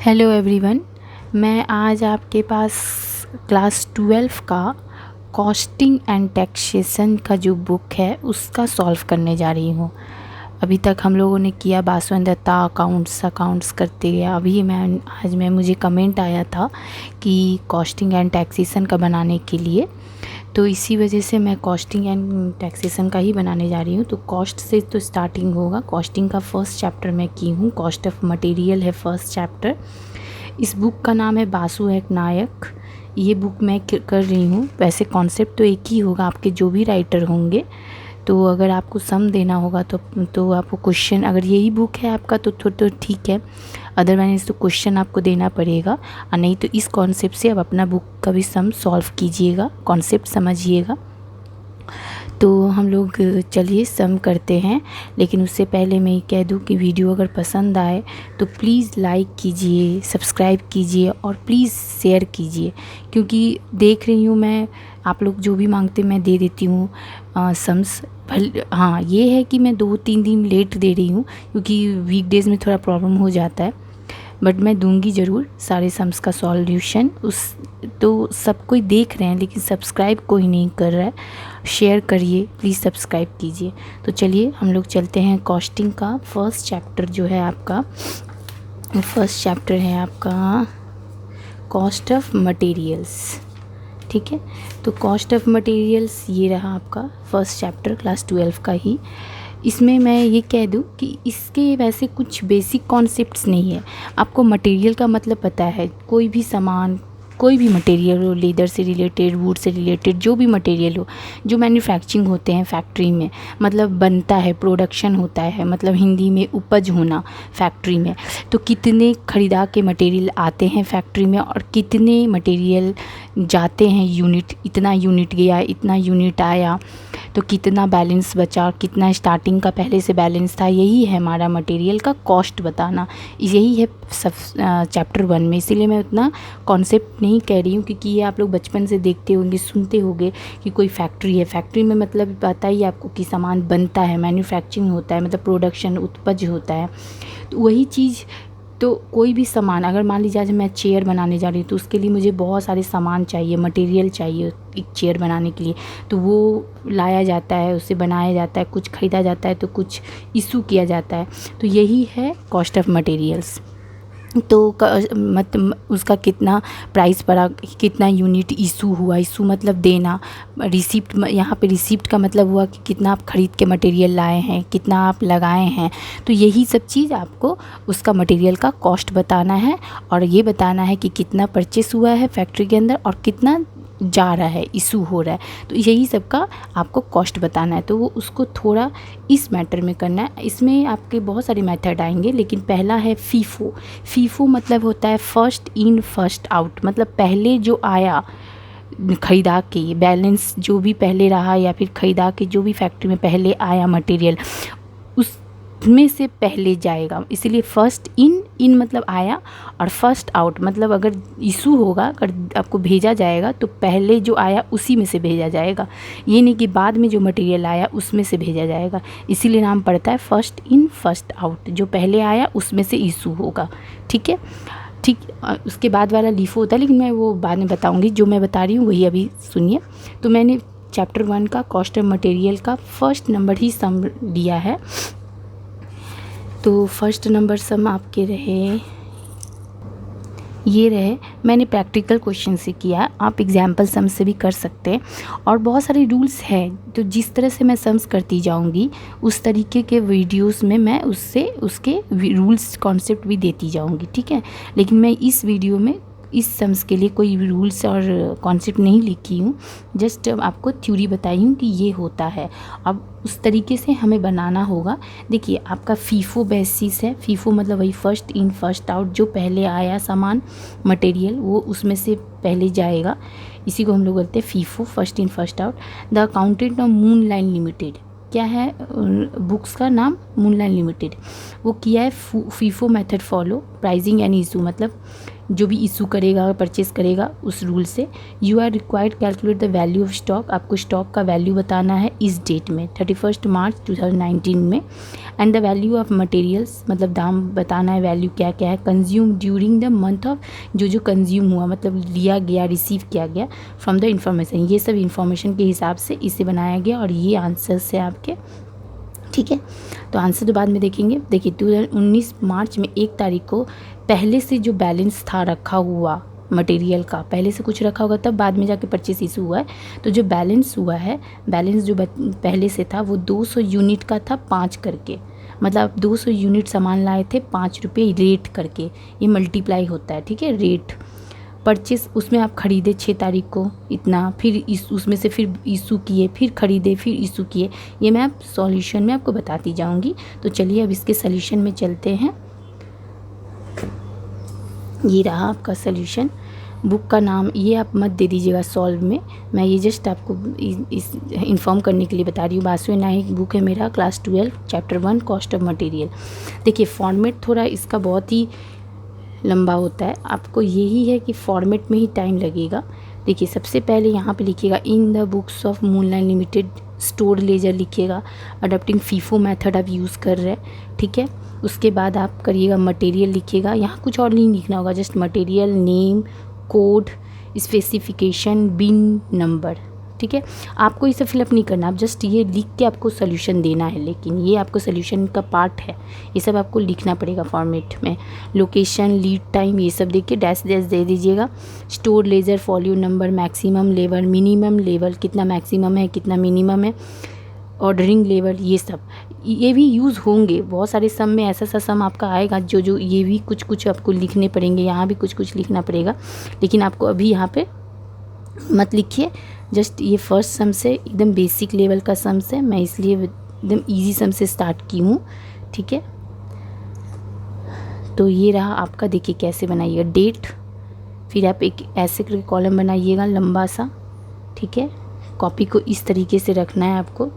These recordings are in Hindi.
Hello everyone. मैं आज आपके पास क्लास 12 का कॉस्टिंग एंड टैक्सेशन का जो बुक है उसका सॉल्व करने जा रही हूँ। अभी तक हम लोगों ने किया बासवन दत्ता अकाउंट्स करते गया। आज मुझे कमेंट आया था कि कॉस्टिंग एंड टैक्सेशन का बनाने के लिए, तो इसी वजह से मैं कॉस्टिंग एंड टैक्सेशन का ही बनाने जा रही हूँ। तो कॉस्ट से तो स्टार्टिंग होगा। कॉस्टिंग का फर्स्ट चैप्टर मैं की हूँ, कॉस्ट ऑफ मटेरियल है फर्स्ट चैप्टर। इस बुक का नाम है बासु एक नायक। ये बुक मैं कर रही हूँ। वैसे कॉन्सेप्ट तो एक ही होगा आपके जो भी राइटर होंगे। तो अगर आपको सम देना होगा तो आपको क्वेश्चन, अगर यही बुक है आपका तो ठीक है, अदरवाइज तो क्वेश्चन आपको देना पड़ेगा। और नहीं तो इस कॉन्सेप्ट से आप अपना बुक का भी सम सॉल्व कीजिएगा, कॉन्सेप्ट समझिएगा। तो हम लोग चलिए सम करते हैं। लेकिन उससे पहले मैं ये कह दूं कि वीडियो अगर पसंद आए तो प्लीज़ लाइक कीजिए, सब्सक्राइब कीजिए और प्लीज़ शेयर कीजिए, क्योंकि देख रही हूँ मैं आप लोग जो भी मांगते मैं दे देती हूँ सम्स। हाँ, ये है कि मैं 2-3 दिन लेट दे रही हूँ क्योंकि वीकडेज़ में थोड़ा प्रॉब्लम हो जाता है, बट मैं दूंगी ज़रूर सारे सम्स का सॉल्यूशन। तो सब कोई देख रहे हैं लेकिन सब्सक्राइब कोई नहीं कर रहा है। शेयर करिए, प्लीज़ सब्सक्राइब कीजिए। तो चलिए हम लोग चलते हैं। कॉस्टिंग का फर्स्ट चैप्टर जो है आपका, फर्स्ट चैप्टर है आपका कॉस्ट ऑफ मटेरियल्स। ठीक है, तो कॉस्ट ऑफ मटेरियल्स ये रहा आपका फर्स्ट चैप्टर क्लास 12 का ही। इसमें मैं ये कह दूँ कि इसके वैसे कुछ बेसिक कॉन्सेप्ट्स नहीं है। आपको मटेरियल का मतलब पता है, कोई भी सामान, कोई भी मटेरियल हो, लेदर से रिलेटेड, वुड से रिलेटेड, जो भी मटेरियल हो, जो मैन्युफैक्चरिंग होते हैं फैक्ट्री में, मतलब बनता है, प्रोडक्शन होता है, मतलब हिंदी में उपज होना फैक्ट्री में। तो कितने खरीदा के मटेरियल आते हैं फैक्ट्री में और कितने मटेरियल जाते हैं यूनिट, इतना यूनिट गया, इतना यूनिट आया, तो कितना बैलेंस बचा, कितना स्टार्टिंग का पहले से बैलेंस था, यही है हमारा मटेरियल का कॉस्ट बताना। यही है सब चैप्टर 1 में। इसीलिए मैं उतना कॉन्सेप्ट नहीं कह रही हूँ क्योंकि ये आप लोग बचपन से देखते होंगे, सुनते होंगे कि कोई फैक्ट्री है। फैक्ट्री में मतलब पता ही आपको कि सामान बनता है, मैन्युफैक्चरिंग होता है, मतलब प्रोडक्शन, उपज होता है। तो वही चीज़, तो कोई भी सामान, अगर मान लीजिए आज मैं चेयर बनाने जा रही हूँ तो उसके लिए मुझे बहुत सारे सामान चाहिए, मटेरियल चाहिए एक चेयर बनाने के लिए। तो वो लाया जाता है, उसे बनाया जाता है, कुछ ख़रीदा जाता है, तो कुछ इशू किया जाता है। तो यही है कॉस्ट ऑफ मटेरियल्स। तो उसका कितना प्राइस पड़ा, कितना यूनिट इशू हुआ, इशू मतलब देना, रिसिप्ट, यहाँ पे रिसिप्ट का मतलब हुआ कि कितना आप ख़रीद के मटेरियल लाए हैं, कितना आप लगाए हैं। तो यही सब चीज़ आपको उसका मटेरियल का कॉस्ट बताना है और ये बताना है कि कितना परचेस हुआ है फैक्ट्री के अंदर और कितना जा रहा है, इशू हो रहा है। तो यही सब का आपको कॉस्ट बताना है। तो वो उसको थोड़ा इस मैटर में करना है। इसमें आपके बहुत सारे मेथड आएंगे, लेकिन पहला है फीफो। फीफो मतलब होता है फर्स्ट इन फर्स्ट आउट, मतलब पहले जो आया ख़रीदा के, बैलेंस जो भी पहले रहा या फिर ख़रीदा के जो भी फैक्ट्री में पहले आया मटेरियल उसमें से पहले जाएगा। इसीलिए फर्स्ट इन मतलब आया और फर्स्ट आउट मतलब अगर इशू होगा, अगर आपको भेजा जाएगा तो पहले जो आया उसी में से भेजा जाएगा। ये नहीं कि बाद में जो मटेरियल आया उसमें से भेजा जाएगा। इसीलिए नाम पड़ता है फर्स्ट इन फर्स्ट आउट। जो पहले आया उसमें से इशू होगा। ठीक है, ठीक। उसके बाद वाला लीफो होता है, लेकिन मैं वो बाद में बताऊँगी। जो मैं बता रही हूँ वही अभी सुनिए। तो मैंने चैप्टर 1 का कॉस्ट ऑफ मटेरियल का फर्स्ट नंबर ही सम दिया है। तो फर्स्ट नंबर सम आपके ये रहे। मैंने प्रैक्टिकल क्वेश्चन से किया, आप एग्जाम्पल सम से भी कर सकते हैं। और बहुत सारे रूल्स हैं, तो जिस तरह से मैं सम्स करती जाऊंगी उस तरीके के वीडियोस में मैं उसके रूल्स कॉन्सेप्ट भी देती जाऊंगी। ठीक है, लेकिन मैं इस वीडियो में इस सम्स के लिए कोई रूल्स और कॉन्सेप्ट नहीं लिखी हूँ, जस्ट आपको थ्योरी बताई हूँ कि ये होता है। अब उस तरीके से हमें बनाना होगा। देखिए आपका फीफो बेसिस है। फीफो मतलब वही फर्स्ट इन फर्स्ट आउट, जो पहले आया सामान मटेरियल वो उसमें से पहले जाएगा। इसी को हम लोग बोलते हैं FIFO, first in first out. The accountant of moon line limited क्या है बुक्स का नाम? मूनलाइट लिमिटेड, वो किया है FIFO method follow pricing and issue, मतलब जो भी इशू करेगा परचेस करेगा उस रूल से। You are required calculate the value of stock, आपको स्टॉक का वैल्यू बताना है इस डेट में 31 मार्च 2019 में। And the value of materials, मतलब दाम बताना है, वैल्यू क्या क्या है। Consume during the month of, जो कंज्यूम हुआ मतलब लिया गया रिसीव किया गया फ्रॉम द इंफॉर्मेशन, ये सब इंफॉर्मेशन के हिसाब से इसे बनाया गया और ये आंसर्स है आपके, ठीक है। तो आंसर तो बाद में देखेंगे। देखिए 2019 मार्च में 1 तारीख को पहले से जो बैलेंस था रखा हुआ मटेरियल का, पहले से कुछ रखा होगा तब बाद में जाके परचेस इशू हुआ है। तो जो बैलेंस हुआ है, बैलेंस जो पहले से था वो 200 यूनिट का था 5 करके, मतलब 200 यूनिट सामान लाए थे 5 रुपये रेट करके, ये मल्टीप्लाई होता है, ठीक है, रेट। परचेस उसमें आप ख़रीदे 6 तारीख को इतना, फिर उसमें से फिर इशू किए, फिर ख़रीदे, फिर इशू किए, ये मैं आप सॉल्यूशन में आपको बताती जाऊंगी। तो चलिए अब इसके सॉल्यूशन में चलते हैं। ये रहा आपका सॉल्यूशन। बुक का नाम ये आप मत दे दीजिएगा सॉल्व में, मैं ये जस्ट आपको इस इन्फॉर्म करने के लिए बता रही हूँ। बासु नाइक बुक है मेरा, class 12 chapter 1 cost of material. देखिए फॉर्मेट थोड़ा इसका बहुत ही लंबा होता है, आपको यही है कि फॉर्मेट में ही टाइम लगेगा। देखिए सबसे पहले यहाँ पे लिखिएगा in the books of moonlight limited store laser लिखिएगा, अडॉप्टिंग फीफो मेथड आप यूज़ कर रहे हैं, ठीक है। उसके बाद आप करिएगा मटेरियल लिखिएगा, यहाँ कुछ और नहीं लिखना होगा, just material name, code, specification, bin number, ठीक है। आपको इसे फिलअप नहीं करना, आप जस्ट ये लिख के आपको सोल्यूशन देना है, लेकिन ये आपको सोल्यूशन का पार्ट है, ये सब आपको लिखना पड़ेगा फॉर्मेट में। लोकेशन, लीड टाइम, ये सब देख के डैश डैश दे दीजिएगा। Store ledger, folio number, maximum level, minimum level, कितना मैक्सिमम है कितना मिनिमम है, ऑर्डरिंग लेवल, ये सब ये भी यूज़ होंगे। बहुत सारे सम में ऐसा सा सम आपका आएगा जो ये भी कुछ कुछ आपको लिखने पड़ेंगे, यहाँ भी कुछ कुछ लिखना पड़ेगा, लेकिन आपको अभी यहाँ पे मत लिखिए। जस्ट ये फर्स्ट सम से एकदम बेसिक लेवल का सम से, मैं इसलिए एकदम इजी सम से स्टार्ट की हूँ, ठीक है। तो ये रहा आपका, देखिए कैसे बनाइएगा डेट, फिर आप एक ऐसे करके कॉलम बनाइएगा लंबा सा, ठीक है। कॉपी को इस तरीके से रखना है आपको,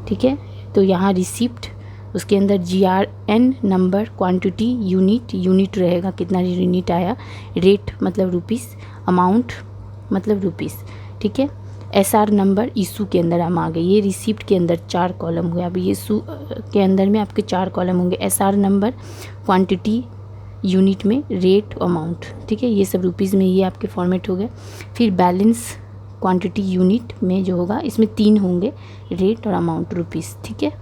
ठीक है। तो यहाँ रिसिप्ट, उसके अंदर GRN नंबर, क्वांटिटी, यूनिट रहेगा कितना यूनिट आया, रेट मतलब रुपीस, अमाउंट मतलब रुपीस, ठीक है। SR नंबर, इशू के अंदर हम आ गए, ये रिसिप्ट के अंदर 4 कॉलम हुए, अब ये इशू के अंदर में आपके 4 कॉलम होंगे, SR नंबर, क्वांटिटी, यूनिट में, रेट, अमाउंट, ठीक है। ये सब रुपीज़ में, ये आपके फॉर्मेट हो गए। फिर बैलेंस, क्वांटिटी, यूनिट में जो होगा इसमें 3 होंगे, रेट और अमाउंट रुपीस, ठीक है।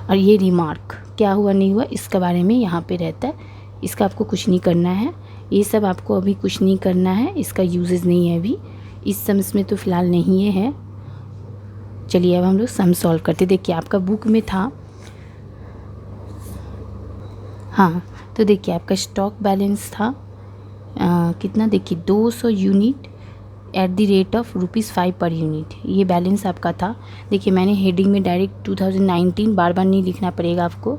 और ये रिमार्क क्या हुआ नहीं हुआ इसके बारे में यहाँ पे रहता है, इसका आपको कुछ नहीं करना है, ये सब आपको अभी कुछ नहीं करना है, इसका यूजेस नहीं है अभी इस सम्स में, तो फ़िलहाल नहीं है। चलिए अब हम लोग सम सॉल्व करते। देखिए आपका बुक में था, हाँ, तो देखिए आपका स्टॉक बैलेंस था कितना, देखिए 200 unit at the rate of ₹5 per unit, ये बैलेंस आपका था। देखिए मैंने हेडिंग में डायरेक्ट 2019 बार बार नहीं लिखना पड़ेगा आपको,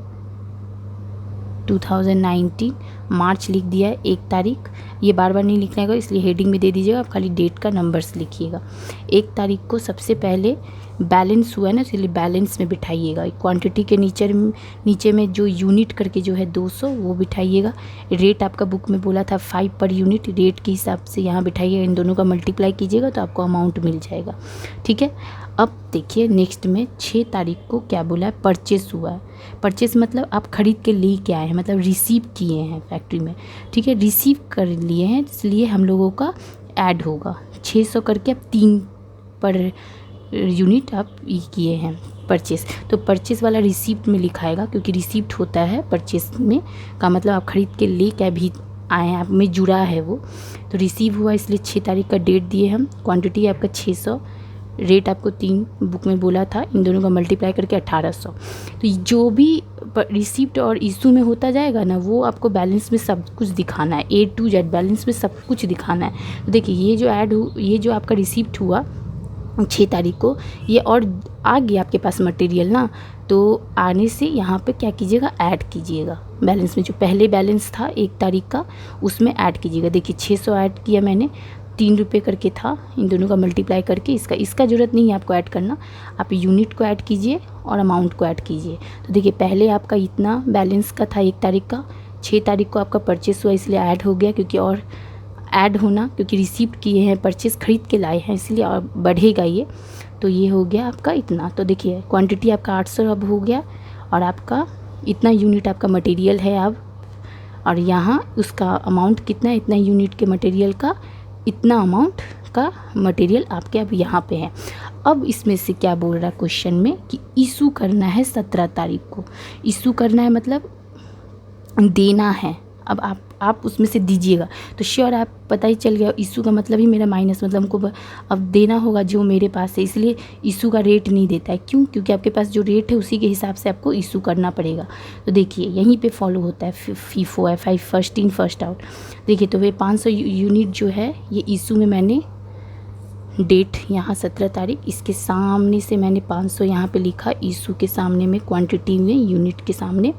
2019 मार्च लिख दिया है 1 तारीख, ये बार बार नहीं लिखना है, इसलिए हेडिंग में दे दीजिएगा, आप खाली डेट का नंबर्स लिखिएगा। 1 तारीख को सबसे पहले बैलेंस हुआ है ना, इसलिए बैलेंस में बिठाइएगा। क्वांटिटी के नीचे में जो यूनिट करके जो है 200 वो बिठाइएगा। रेट आपका बुक में बोला था 5 पर यूनिट, रेट के हिसाब से यहाँ बिठाइएगा, इन दोनों का मल्टीप्लाई कीजिएगा तो आपको अमाउंट मिल जाएगा, ठीक है। अब देखिए नेक्स्ट में 6 तारीख को क्या बोला है, परचेस हुआ है। परचेस मतलब आप ख़रीद के ले के आए हैं, मतलब रिसीव किए हैं फैक्ट्री में, ठीक है, रिसीव कर लिए हैं, इसलिए हम लोगों का ऐड होगा 600 करके, अब 3 पर यूनिट आप ये किए हैं परचेस, तो परचेस वाला रिसीप्ट में लिखाएगा, क्योंकि रिसीप्ट होता है परचेस में का मतलब आप ख़रीद के ले के भी आए हैं, आप में जुड़ा है वो, तो रिसीव हुआ इसलिए 6 तारीख का डेट दिए हम। क्वांटिटी आपका 600, रेट आपको 3 बुक में बोला था, इन दोनों का मल्टीप्लाई करके 1800। तो जो भी रिसीप्ट और इशू में होता जाएगा ना, वो आपको बैलेंस में सब कुछ दिखाना है, A to Z बैलेंस में सब कुछ दिखाना है। तो देखिए ये जो आपका रिसीप्ट हुआ 6 तारीख को, ये और आ गया आपके पास मटेरियल ना, तो आने से यहाँ पे क्या कीजिएगा, ऐड कीजिएगा बैलेंस में, जो पहले बैलेंस था 1 तारीख का उसमें ऐड कीजिएगा। देखिए 600 ऐड किया मैंने, ₹3 करके था, इन दोनों का मल्टीप्लाई करके इसका ज़रूरत नहीं है आपको ऐड करना, आप यूनिट को ऐड कीजिए और अमाउंट को ऐड कीजिए। तो देखिए पहले आपका इतना बैलेंस का था 1 तारीख का, 6 तारीख को आपका परचेस हुआ इसलिए ऐड हो गया, क्योंकि और ऐड होना, क्योंकि रिसीप्ट किए हैं, परचेस खरीद के लाए हैं इसलिए और बढ़ेगा ये। तो ये हो गया आपका इतना। तो देखिए क्वांटिटी आपका 800 अब हो गया और आपका इतना यूनिट आपका मटेरियल है अब, और यहाँ उसका अमाउंट कितना है, इतना यूनिट के मटेरियल का इतना अमाउंट का मटेरियल आपके अब यहाँ पे है। अब इसमें से क्या बोल रहा है क्वेश्चन में कि इशू करना है 17 तारीख को। इशू करना है मतलब देना है। अब आप उसमें से दीजिएगा तो श्योर आप पता ही चल गया, इशू का मतलब ही मेरा माइनस, मतलब हमको अब देना होगा जो मेरे पास है, इसलिए इशू का रेट नहीं देता है। क्यों? क्योंकि आपके पास जो रेट है उसी के हिसाब से आपको इशू करना पड़ेगा। तो देखिए यहीं पे फॉलो होता है फीफो है, 5 फर्स्ट इन फर्स्ट आउट। देखिए तो वे 500 यूनिट जो है ये इशू में मैंने डेट यहाँ 17 तारीख, इसके सामने से मैंने 500 यहाँ पे लिखा, इशू के सामने में, क्वांटिटी में, यूनिट के सामने।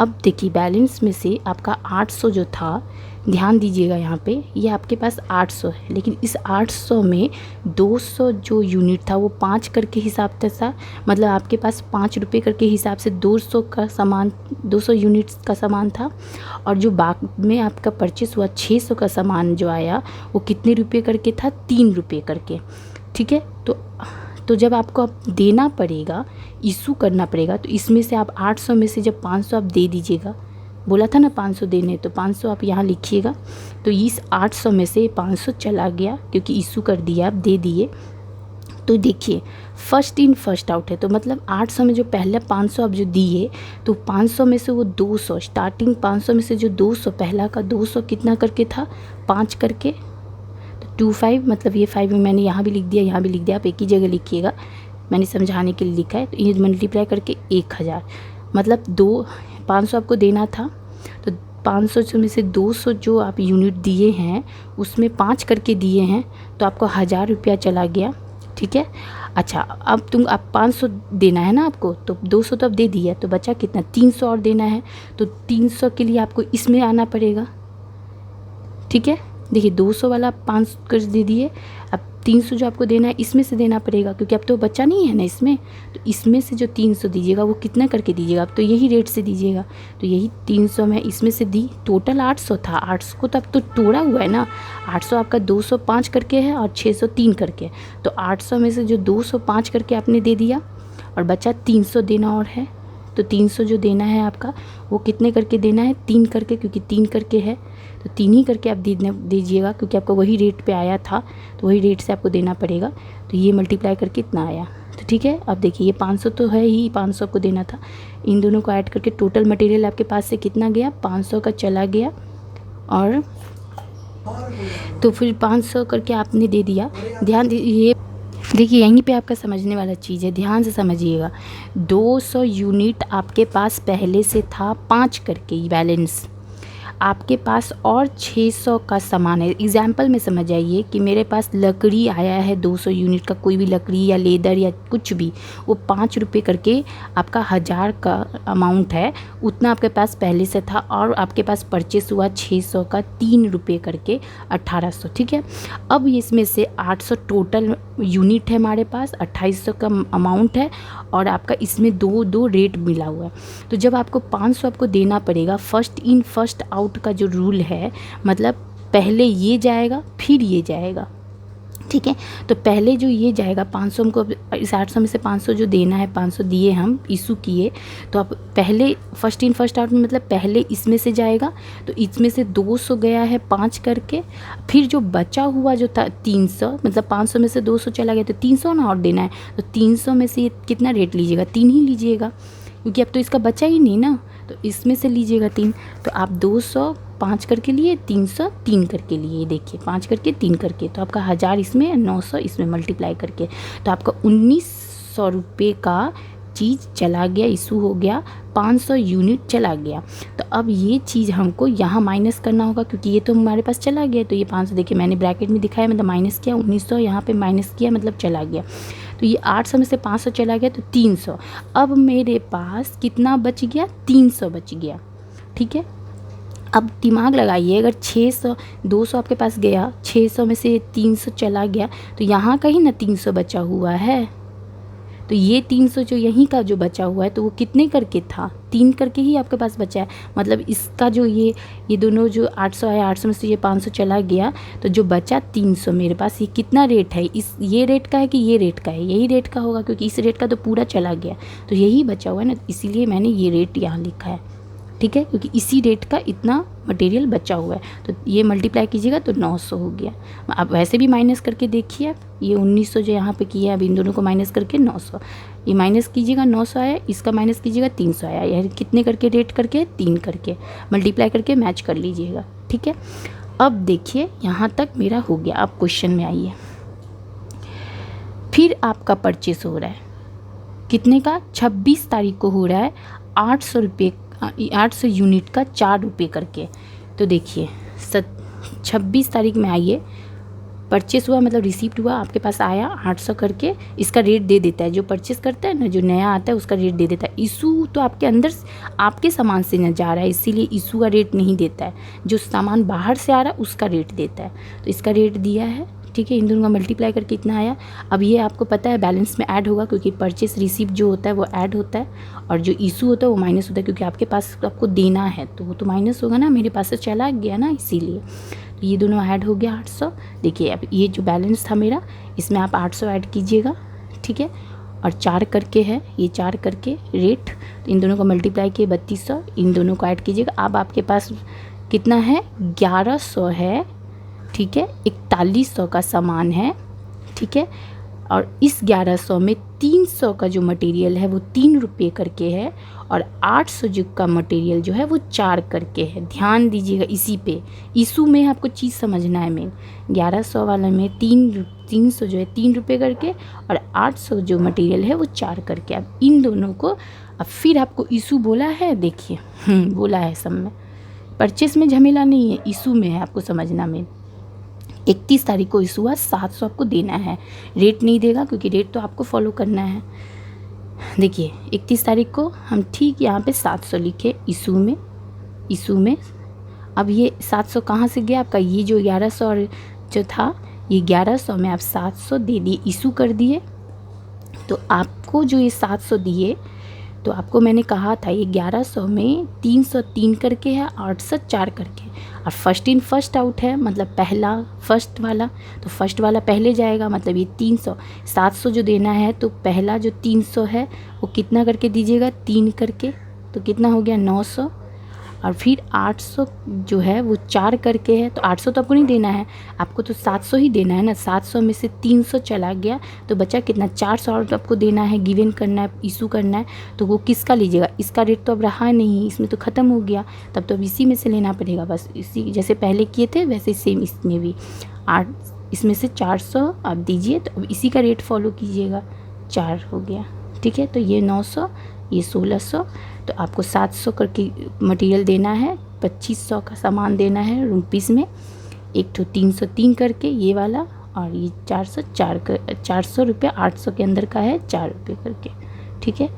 अब देखिए बैलेंस में से आपका 800 जो था, ध्यान दीजिएगा यहाँ पे, ये आपके पास 800 है, लेकिन इस 800 में 200 जो यूनिट था वो 5 करके हिसाब था, मतलब आपके पास ₹5 करके हिसाब से 200 का सामान, 200 यूनिट्स का सामान था। और जो बाद में आपका परचेस हुआ 600 का सामान जो आया वो कितने रुपये करके था, ₹3 करके। ठीक है, तो जब आपको अब देना पड़ेगा, इशू करना पड़ेगा, तो इसमें से आप 800 में से जब 500 आप दे दीजिएगा, बोला था ना 500 देने, तो 500 आप यहाँ लिखिएगा। तो इस 800 में से 500 चला गया क्योंकि इशू कर दिया, आप दे दिए। तो देखिए फर्स्ट इन फर्स्ट आउट है, तो मतलब 800 में जो पहले 500 आप जो दिए, तो 500 में से वो 200, स्टार्टिंग 500 में से जो 200, पहला का 200 कितना करके था, 5 करके, 25, मतलब ये 5 में मैंने यहाँ भी लिख दिया, यहाँ भी लिख दिया, आप एक ही जगह लिखिएगा, मैंने समझाने के लिए लिखा है। तो ये मल्टीप्लाई करके 1000, मतलब 500 आपको देना था, तो 500 में से 200 जो आप यूनिट दिए हैं उसमें 5 करके दिए हैं, तो आपको ₹1000 चला गया। ठीक है, अच्छा अब आप 500 देना है ना आपको, तो 200 तो अब दे दिया, तो बचा कितना, 300 और देना है। तो 300 के लिए आपको इसमें आना पड़ेगा। ठीक है, देखिए 200 वाला 5 कर दे दिए, अब 300 जो आपको देना है इसमें से देना पड़ेगा, क्योंकि अब तो बचा नहीं है ना इसमें, तो इसमें से जो 300 दीजिएगा वो कितना करके दीजिएगा, अब तो यही रेट से दीजिएगा। तो यही 300 मैं इसमें से दी, टोटल 800 था, 800 को तो अब तो तोड़ा हुआ है ना, 800 आपका 205 करके है और 603 करके, तो 800 में से जो 205 करके आपने दे दिया और बचा 300 देना और है। तो 300 जो देना है आपका वो कितने करके देना है, 3 करके, क्योंकि 3 करके है तो 3 ही करके आप दीजिएगा, क्योंकि आपको वही रेट पे आया था तो वही रेट से आपको देना पड़ेगा। तो ये मल्टीप्लाई करके इतना आया। तो ठीक है, अब देखिए ये 500 तो है ही, 500 आपको देना था, इन दोनों को ऐड करके टोटल मटेरियल आपके पास से कितना गया, 500 का चला गया, और तो फिर 500 करके आपने दे दिया। ध्यान दीजिए, देखिए यहीं पे आपका समझने वाला चीज़ है, ध्यान से समझिएगा। 200 यूनिट आपके पास पहले से था 5 करके बैलेंस, आपके पास और 600 का सामान है। एग्जाम्पल में समझ आइए कि मेरे पास लकड़ी आया है 200 यूनिट का, कोई भी लकड़ी या लेदर या कुछ भी, वो ₹5 करके आपका 1000 का अमाउंट है, उतना आपके पास पहले से था, और आपके पास परचेस हुआ 600 का, ₹3 करके 1800। ठीक है, अब इसमें से 800 टोटल यूनिट है हमारे पास, 2800 का अमाउंट है, और आपका इसमें दो रेट मिला हुआ है। तो जब आपको 500 आपको देना पड़ेगा, फर्स्ट इन फर्स्ट आउट का जो रूल है, मतलब पहले ये जाएगा फिर ये जाएगा। ठीक है, तो पहले जो ये जाएगा 500, हमको इस 800 में से 500 जो देना है, 500 दिए हम, इशू किए, तो अब पहले फर्स्ट इन फर्स्ट आउट में मतलब पहले इसमें से जाएगा, तो इसमें से 200 गया है 5 करके, फिर जो बचा हुआ जो था 300, मतलब 500 में से 200 चला गया तो 300 ना और देना है, तो 300 में से ये कितना रेट लीजिएगा, 3 ही लीजिएगा, क्योंकि अब तो इसका बचा ही नहीं ना, तो इसमें से लीजिएगा 3। तो आप 200 5 करके लिए, 300 3 करके लिए, देखिए 5 करके 3 करके, तो आपका 1000 इसमें, 900 इसमें मल्टीप्लाई करके, तो आपका ₹1900 का चीज़ चला गया, इशू हो गया, 500 यूनिट चला गया। तो अब ये चीज़ हमको यहाँ माइनस करना होगा, क्योंकि ये तो हमारे पास चला गया, तो ये 500 देखिए मैंने ब्रैकेट में दिखाया, मतलब माइनस किया, 1900 यहाँ पे माइनस किया, मतलब चला गया। तो ये 800 में से 500 चला गया, तो 300। अब मेरे पास कितना बच गया, 300 बच गया। ठीक है, अब दिमाग लगाइए, अगर 600 200 आपके पास गया, 600 में से 300 चला गया, तो यहाँ का ही ना 300 बचा हुआ है। तो ये 300 जो यहीं का जो बचा हुआ है, तो वो कितने करके था, 3 करके ही आपके पास बचा है। मतलब इसका जो ये दोनों जो 800 आया, 800 में से ये 500 चला गया, तो जो बचा 300 मेरे पास, ये कितना रेट है, ये रेट का है कि ये रेट का है, यही रेट का होगा, क्योंकि इस रेट का तो पूरा चला गया, तो यही बचा हुआ है ना, इसीलिए मैंने ये रेट यहाँ लिखा है। ठीक है, क्योंकि इसी रेट का इतना मटेरियल बचा हुआ है, तो ये मल्टीप्लाई कीजिएगा तो 900 हो गया। अब वैसे भी माइनस करके देखिए आप, ये 1900 जो यहाँ पे किया है, अब इन दोनों को माइनस करके 900, ये माइनस कीजिएगा 900 आया, इसका माइनस कीजिएगा 300 आया, यानी कितने करके रेट करके, 3 करके मल्टीप्लाई करके मैच कर लीजिएगा। ठीक है, अब देखिए यहाँ तक मेरा हो गया। अब क्वेश्चन में आइए, फिर आपका परचेस हो रहा है कितने का, 26 तारीख को हो रहा है 800 रुपये, 800 यूनिट का 4 रुपये करके। तो देखिए 26 तारीख में आइए, परचेस हुआ मतलब रिसीप्ट हुआ, आपके पास आया 800 करके, इसका रेट दे देता है, जो परचेस करता है ना, जो नया आता है उसका रेट दे देता है। इशू तो आपके अंदर आपके सामान से न जा रहा है, इसीलिए इशू का रेट नहीं देता है, जो सामान बाहर से आ रहा है उसका रेट देता है। तो इसका रेट दिया है, ठीक है, इन दोनों का मल्टीप्लाई करके इतना आया। अब ये आपको पता है बैलेंस में ऐड होगा, क्योंकि परचेस रिसीप्ट जो होता है वो ऐड होता है, और जो इशू होता है वो माइनस होता है, क्योंकि आपके पास आपको देना है तो वो तो माइनस होगा ना, मेरे पास से चला गया ना, इसीलिए। तो ये दोनों ऐड हो गया 800। देखिए अब ये जो बैलेंस था मेरा, इसमें आप 800 ऐड कीजिएगा, ठीक है, और 4 करके है, ये 4 करके रेट, तो इन दोनों को मल्टीप्लाई किए 3200, इन दोनों को ऐड कीजिएगा। अब आपके पास कितना है, 1100 है, ठीक है, 4100 का सामान है, ठीक है, और इस 1100 में 300 का जो मटेरियल है वो 3 रुपये करके है, और 800 जो का मटेरियल जो है वो 4 करके है। ध्यान दीजिएगा इसी पे, इशू में आपको चीज़ समझना है मेन। 1100 वाला में 300 जो है 3 रुपये करके, और 800 जो मटेरियल है वो 4 करके। अब इन दोनों को, अब फिर आपको इशू बोला है, देखिए बोला है सब में, परचेस में झमेला नहीं है, इशू में है, आपको समझना मेन। 31 तारीख को इशू हुआ, 700 आपको देना है, रेट नहीं देगा क्योंकि रेट तो आपको फॉलो करना है। देखिए 31 तारीख को हम ठीक यहाँ पे 700 लिखे इशू में। अब ये 700 कहाँ से गया आपका, ये जो 1100 और जो था, ये 1100 में आप 700 दे दिए, इशू कर दिए। तो आपको जो ये 700 दिए, तो आपको मैंने कहा था ये 1100 में 303 करके है, 800 4 करके, और फर्स्ट इन फर्स्ट आउट है, मतलब पहला फर्स्ट वाला, तो फर्स्ट वाला पहले जाएगा, मतलब ये 300, 700 जो देना है, तो पहला जो 300 है वो कितना करके दीजिएगा, 3 करके, तो कितना हो गया 900, और फिर 800 जो है वो 4 करके है, तो 800 तो आपको नहीं देना है, आपको तो 700 ही देना है ना। 700 में से 300 चला गया, तो बचा कितना, 400 और आपको देना है, गिवन करना है, इशू करना है। तो वो किसका लीजिएगा, इसका रेट तो अब रहा नहीं, इसमें तो ख़त्म हो गया, तब तो अब इसी में से लेना पड़ेगा, बस इसी जैसे पहले किए थे वैसे सेम इसमें भी 8, इसमें से 400 आप दीजिए, तो अब इसी का रेट फॉलो कीजिएगा, 4 हो गया, ठीक है। तो ये 900, ये 1600, तो आपको 700 करके मटेरियल देना है, 2500 का सामान देना है रुपीज़ में, एक तो 303 करके ये वाला, और ये 400 रुपये 800 के अंदर का है, 4 रुपये करके, ठीक है।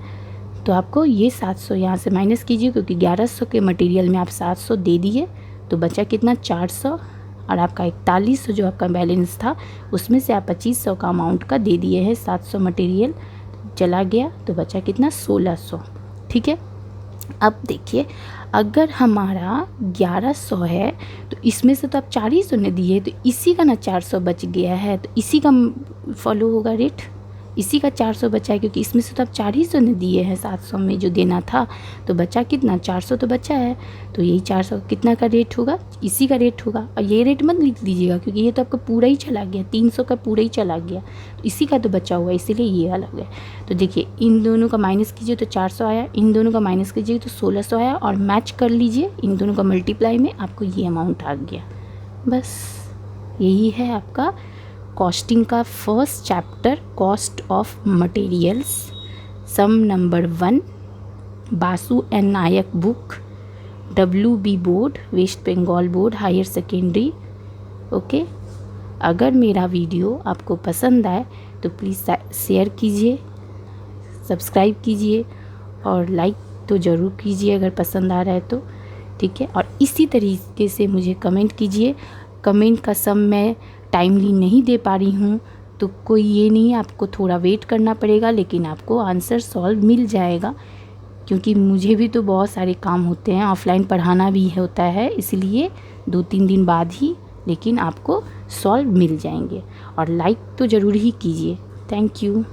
तो आपको ये 700 यहाँ से माइनस कीजिए, क्योंकि 1100 के मटेरियल में आप 700 दे दिए, तो बचा कितना 400, और आपका 4100 जो आपका बैलेंस था उसमें से आप 2500 का अमाउंट का दे दिए हैं, 700 मटेरियल चला गया, तो बचा कितना 1600, ठीक है। अब देखिए अगर हमारा 1100 है, तो इसमें से तो आप 400 ने दिए, तो इसी का ना 400 बच गया है, तो इसी का फॉलो होगा रेट, इसी का 400 बचा है, क्योंकि इसमें से तो आप 400 ने दिए हैं 700 में जो देना था, तो बचा कितना 400 तो बचा है, तो यही 400 कितना का रेट होगा, इसी का रेट होगा। और ये रेट मत लिख दीजिएगा, क्योंकि ये तो आपका पूरा ही चला गया, 300 का पूरा ही चला गया, तो इसी का तो बचा हुआ है, इसीलिए ये अलग है। तो देखिए इन दोनों का माइनस कीजिए तो 400 आया, इन दोनों का माइनस कीजिए तो 1600 आया, और मैच कर लीजिए इन दोनों का मल्टीप्लाई में, आपको ये अमाउंट आ गया। बस यही है आपका कॉस्टिंग का first chapter, cost of materials, sum number 1, Basu N Nayak book, WB board, West Bengal board higher secondary. Okay, अगर मेरा वीडियो आपको पसंद आए तो प्लीज़ शेयर कीजिए, सब्सक्राइब कीजिए, और लाइक तो ज़रूर कीजिए अगर पसंद आ रहा है तो। ठीक है। और इसी तरीके से मुझे कमेंट कीजिए। कमेंट का सब मैं टाइमली नहीं दे पा रही हूँ तो कोई ये नहीं, आपको थोड़ा वेट करना पड़ेगा, लेकिन आपको आंसर सॉल्व मिल जाएगा, क्योंकि मुझे भी तो बहुत सारे काम होते हैं, ऑफलाइन पढ़ाना भी होता है, इसलिए 2-3 दिन बाद ही लेकिन आपको सॉल्व मिल जाएंगे। और लाइक तो ज़रूर ही कीजिए। Thank you.